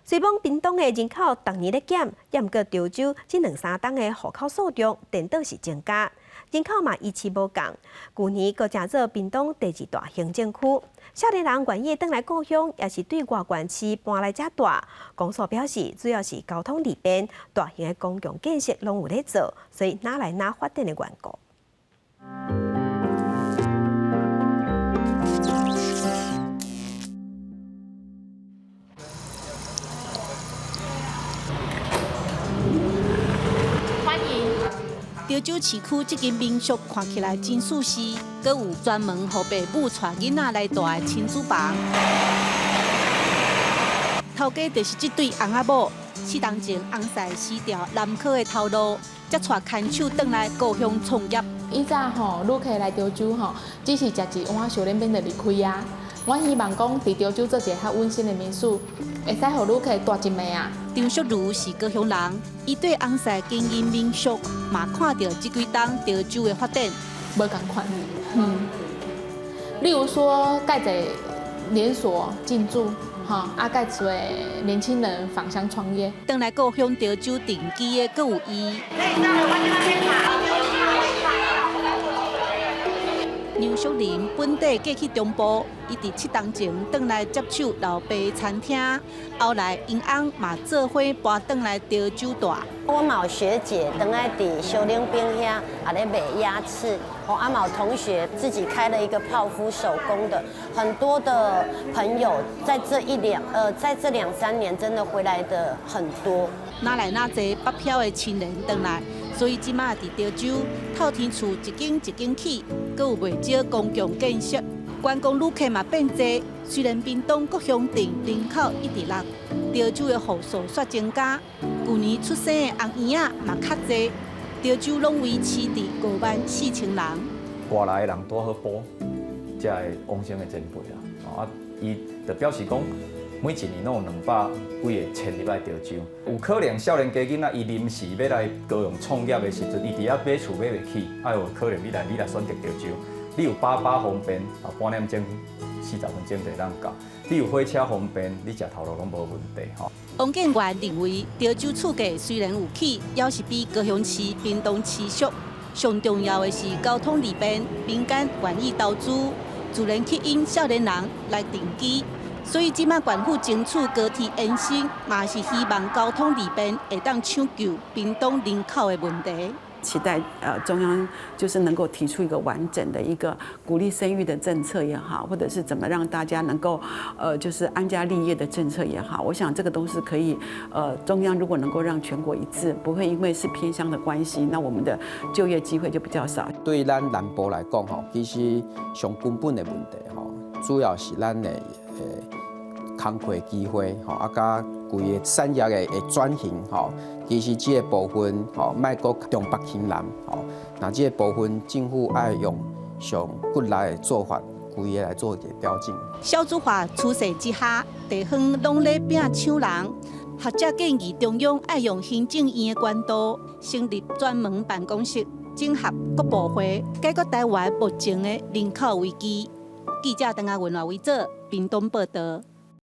虽讲屏东的人口逐年咧减，也毋过潮州这2-3档的户口数量颠倒是增加，人口嘛依次无共。去年阁成做屏东第2大行政区，少年人愿意返来故乡，也是对外县市搬来遮住。公所表示，主要是交通利便，大型的公共建设拢有咧做，所以哪来哪发展的缘故。潮州市区这间民宿看起来真舒适，阁有专门予爸母带囡仔来住的亲子房。头家就是这对翁仔某，4年前翁婿辞掉南科的头路，才带牵手返来故乡创业。以前旅客来潮州只是食一碗小冷面就离开啊。我希望讲伫潮州做一个较温馨的民宿，会使予旅客住一暝啊。张淑如是高雄人，伊对翁婿经营民宿，嘛看到这几档潮州的发展，无共款。例如说盖一连锁进驻，盖一个年轻人返乡创业，返来故乡潮州定居的，阁有伊。杨淑玲本地嫁去中部，伊伫7年前返来接手老爸的餐厅，后来因翁嘛做伙搬返来潮州住。我嘛有学姐等来伫小冷冰遐，也咧卖鸭翅。嘛有同学自己开了一个泡芙手工的，很多的朋友在这2-3年真的回来的很多。哪来哪济北漂的青年返来，所以即马伫潮州透天厝一间一间起，阁有袂少公共建设，观光旅客嘛变多。虽然屏东各乡镇人口一直落，潮州的户数却增加。去年出生的翁婴仔嘛较济，潮州拢维持伫54000人。外来的人拄好补，才会往生的前辈啦。伊就表示讲，每1年拢有200几个迁入来潮州。有可能少年家囡仔伊临时要来高雄创业的时阵，伊伫遐买厝买袂起，有可能你来选择潮州。你有8巴方便，半点钟、40分钟就当到。你有火车方便，你食头路拢无问题吼。王建元认为，潮州厝价虽然有起，也是比高雄市、屏东市俗。上重要的是交通利便，民间愿意投资，自然吸引少年人来定居。所以，即马县府争取高铁延伸，嘛是希望交通利便会当抢救屏东人口的问题。期待中央就是能够提出一个完整的一个鼓励生育的政策也好，或者是怎么让大家能够就是安家立业的政策也好，我想这个都是可以中央如果能够让全国一致，不会因为是偏乡的关系，那我们的就业机会就比较少。对咱南部来讲其实上根本的问题主要是咱的工课机会甲规个产业的转型其实这个部分莫阁重北轻南那这个部分政府爱用上骨力的做法，规个来做一个标准。少子化趋势之下，地方拢咧拼抢人。学者建议中央爱用行政院的管道，成立专门办公室，整合各部会，解决台湾目前的人口危机。记者邓亚文为做，屏东报道。